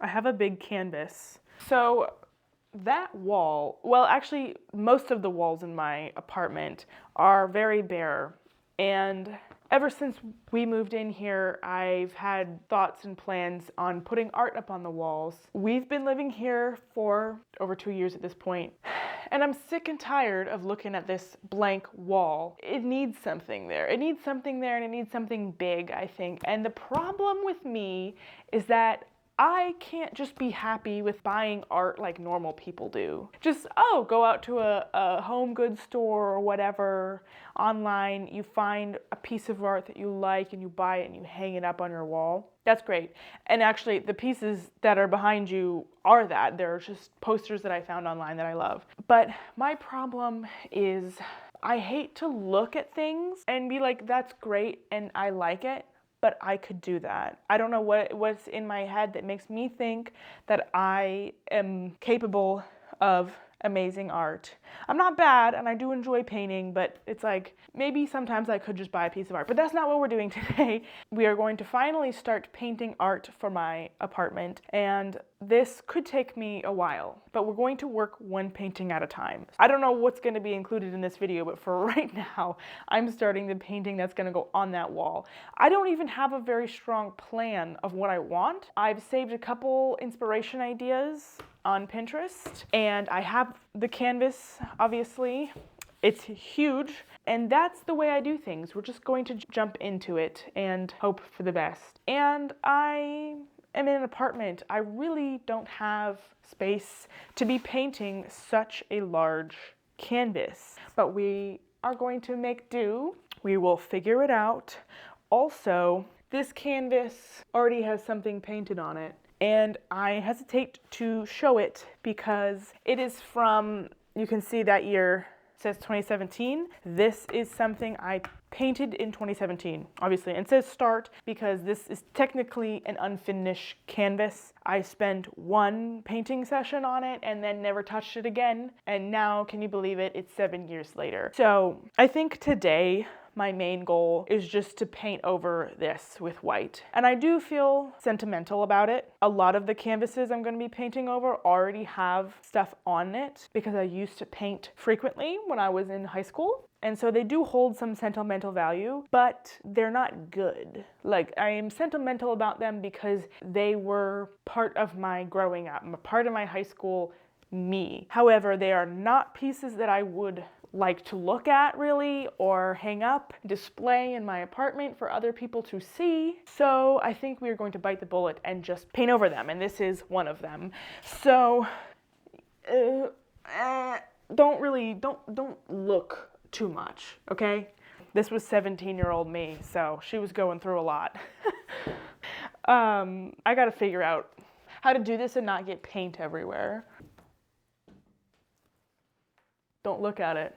I have a big canvas. So that wall, well, actually, most of the walls in my apartment are very bare. And ever since we moved in here, I've had thoughts and plans on putting art up on the walls. We've been living here for over 2 years at this point. And I'm sick and tired of looking at this blank wall. It needs something there. It needs something there, and it needs something big, I think. And the problem with me is that I can't just be happy with buying art like normal people do. Just, oh, go out to a home goods store or whatever, online, you find a piece of art that you like and you buy it and you hang it up on your wall. That's great. And actually, the pieces that are behind you are that. They're just posters that I found online that I love. But my problem is I hate to look at things and be like, that's great and I like it, but I could do that. I don't know what's in my head that makes me think that I am capable of amazing art. I'm not bad and I do enjoy painting, but it's like maybe sometimes I could just buy a piece of art. But that's not what we're doing today. We are going to finally start painting art for my apartment, and this could take me a while, but we're going to work one painting at a time. I don't know what's going to be included in this video, but for right now, I'm starting the painting that's going to go on that wall. I don't even have a very strong plan of what I want. I've saved a couple inspiration ideas on Pinterest, and I have the canvas, obviously. It's huge, and that's the way I do things. We're just going to jump into it and hope for the best. And I am in an apartment. I really don't have space to be painting such a large canvas, but we are going to make do. We will figure it out. Also, this canvas already has something painted on it, and I hesitate to show it because it is from, you can see that year says 2017. This is something I painted in 2017, obviously. And it says start because this is technically an unfinished canvas. I spent one painting session on it and then never touched it again. And now, can you believe it? It's 7 years later. So I think today, my main goal is just to paint over this with white. And I do feel sentimental about it. A lot of the canvases I'm going to be painting over already have stuff on it because I used to paint frequently when I was in high school. And so they do hold some sentimental value, but they're not good. Like, I am sentimental about them because they were part of my growing up, part of my high school me. However, they are not pieces that I would like to look at really or hang up, display in my apartment for other people to see. So I think we are going to bite the bullet and just paint over them, and this is one of them. So don't look too much, okay? This was 17-year-old me, so she was going through a lot. I gotta figure out how to do this and not get paint everywhere. Don't look at it.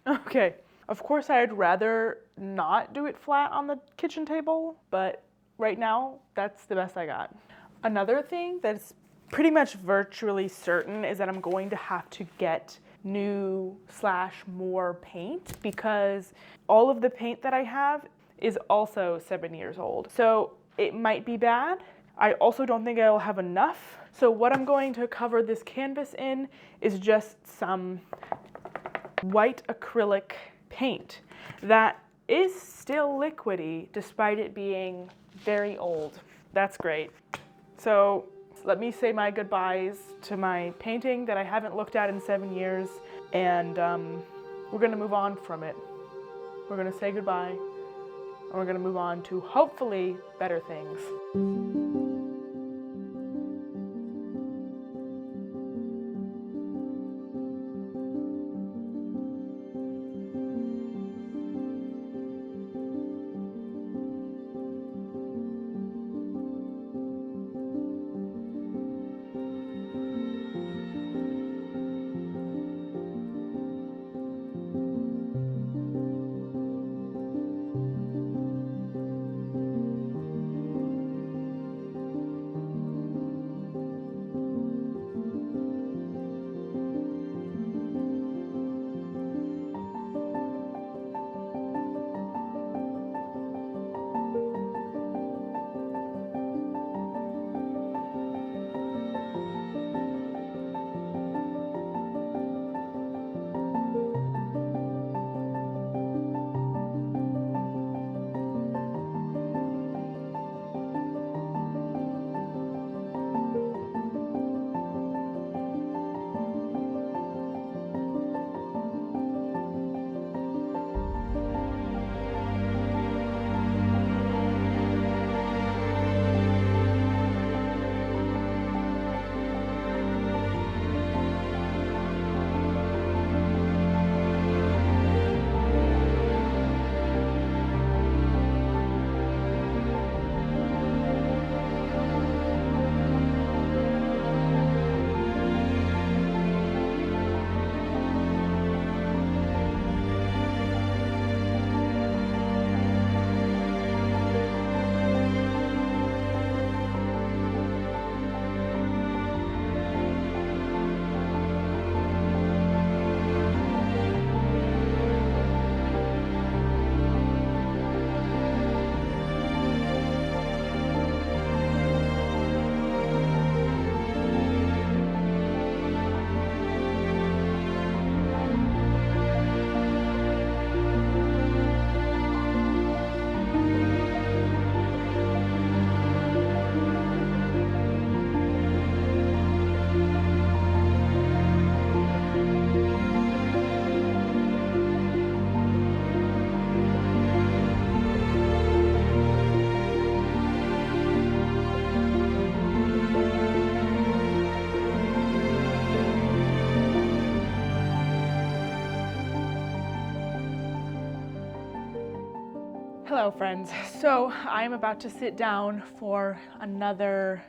Okay, of course I'd rather not do it flat on the kitchen table, but right now that's the best I got. Another thing that's pretty much virtually certain is that I'm going to have to get new/more paint because all of the paint that I have is also 7 years old. So it might be bad. I also don't think I'll have enough. So what I'm going to cover this canvas in is just some white acrylic paint that is still liquidy despite it being very old. That's great. So let me say my goodbyes to my painting that I haven't looked at in 7 years, and we're gonna move on from it. We're gonna say goodbye, and we're gonna move on to hopefully better things. Hello friends. So I'm about to sit down for another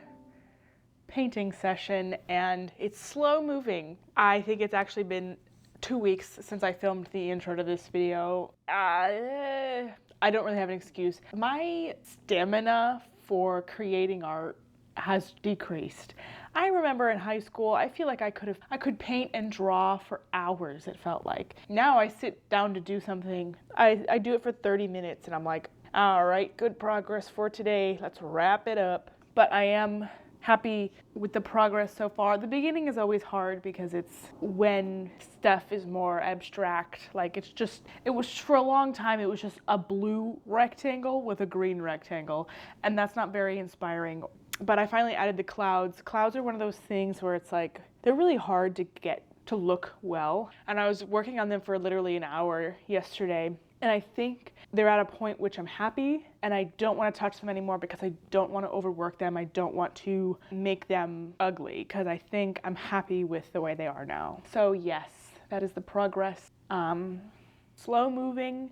painting session and it's slow moving. I think it's actually been 2 weeks since I filmed the intro to this video. I don't really have an excuse. My stamina for creating art has decreased. I remember in high school, I feel like I could paint and draw for hours, it felt like. Now I sit down to do something, I do it for 30 minutes and I'm like, all right, good progress for today, let's wrap it up. But I am happy with the progress so far. The beginning is always hard because it's when stuff is more abstract. Like it was for a long time, it was just a blue rectangle with a green rectangle. And that's not very inspiring. But I finally added the clouds. Clouds are one of those things where it's like, they're really hard to get to look well. And I was working on them for literally an hour yesterday. And I think they're at a point which I'm happy and I don't want to touch them anymore because I don't want to overwork them. I don't want to make them ugly because I think I'm happy with the way they are now. So yes, that is the progress. Slow moving,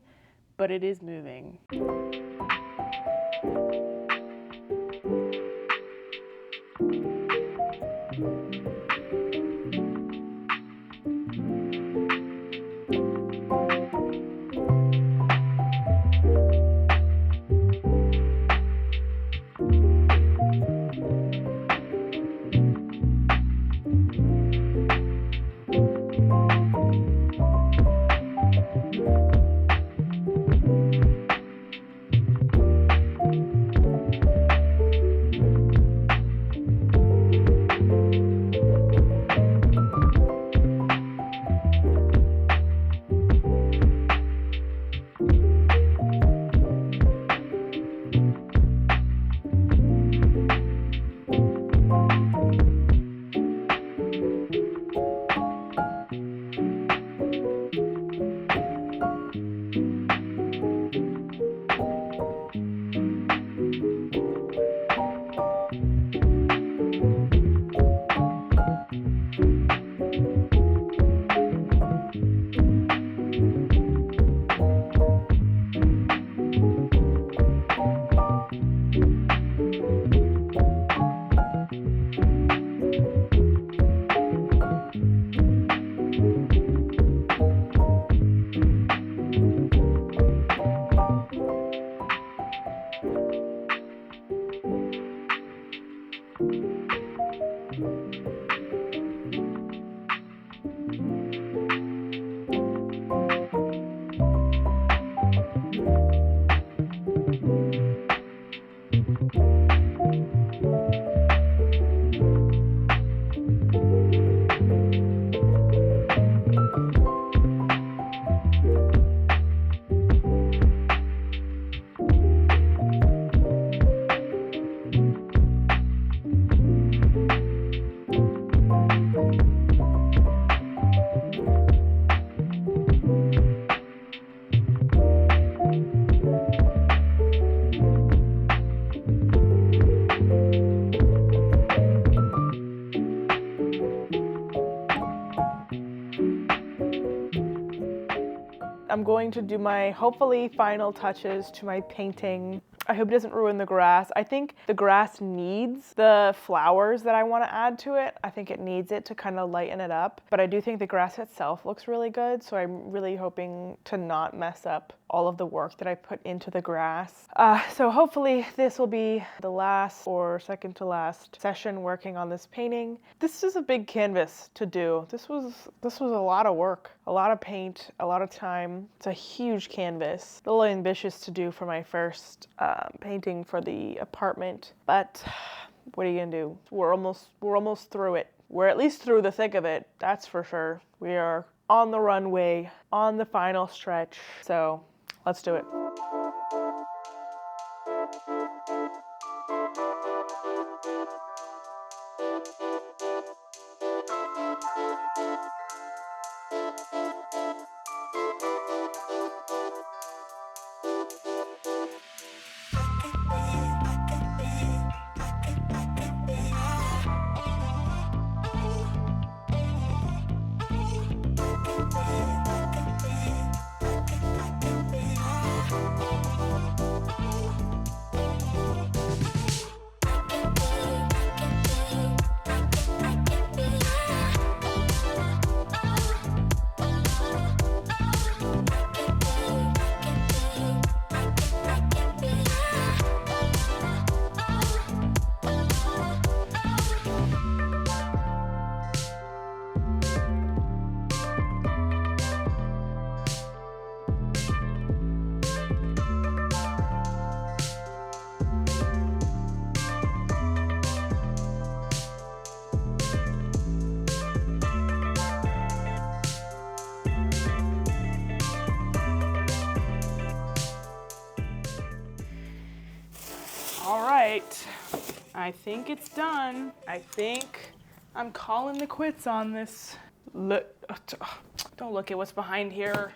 but it is moving. I'm going to do my, hopefully, final touches to my painting. I hope it doesn't ruin the grass. I think the grass needs the flowers that I want to add to it. I think it needs it to kind of lighten it up. But I do think the grass itself looks really good, so I'm really hoping to not mess up all of the work that I put into the grass. So hopefully this will be the last or second to last session working on this painting. This is a big canvas to do. This was a lot of work, a lot of paint, a lot of time. It's a huge canvas. A little ambitious to do for my first painting for the apartment, but what are you gonna do? We're almost through it. We're at least through the thick of it, that's for sure. We are on the runway, on the final stretch, so let's do it. right, I think it's done. I think I'm calling the quits on this. Look, don't look at what's behind here.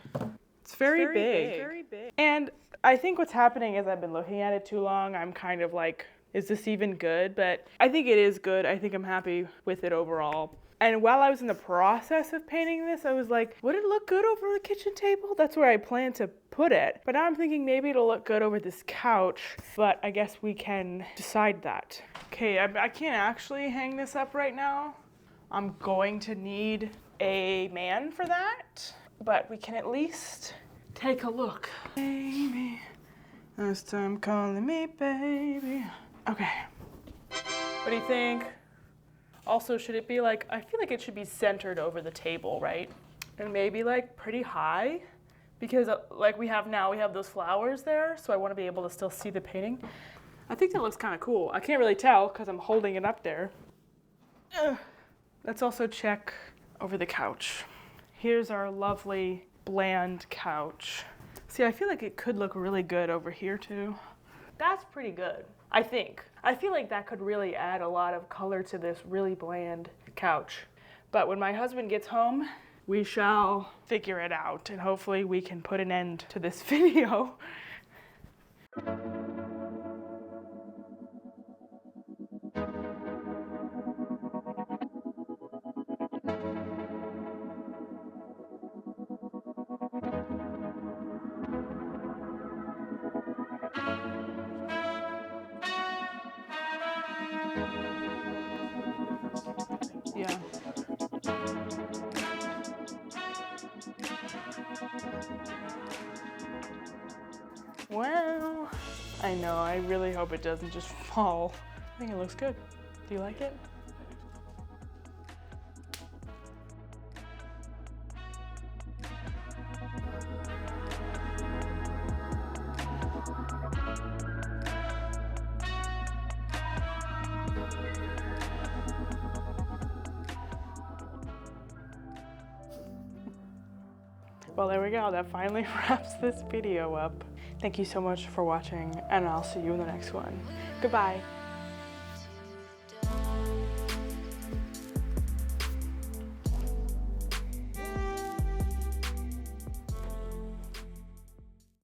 It's very big. Very big. And I think what's happening is I've been looking at it too long. I'm kind of like, is this even good? But I think it is good. I think I'm happy with it overall. And while I was in the process of painting this, I was like, would it look good over the kitchen table? That's where I plan to put it. But now I'm thinking maybe it'll look good over this couch, but I guess we can decide that. Okay, I can't actually hang this up right now. I'm going to need a man for that, but we can at least take a look. Baby, last time calling me baby. Okay, what do you think? Also, should it be like, I feel like it should be centered over the table, right? And maybe like pretty high, because like we have now, we have those flowers there, so I want to be able to still see the painting. I think that looks kind of cool. I can't really tell because I'm holding it up there. Let's also check over the couch. Here's our lovely bland couch. See, I feel like it could look really good over here too. That's pretty good, I think. I feel like that could really add a lot of color to this really bland couch. But when my husband gets home, we shall figure it out, and hopefully we can put an end to this video. Yeah. Well, I know, I really hope it doesn't just fall. I think it looks good. Do you like it? Well, there we go. That finally wraps this video up. Thank you so much for watching, and I'll see you in the next one. Goodbye.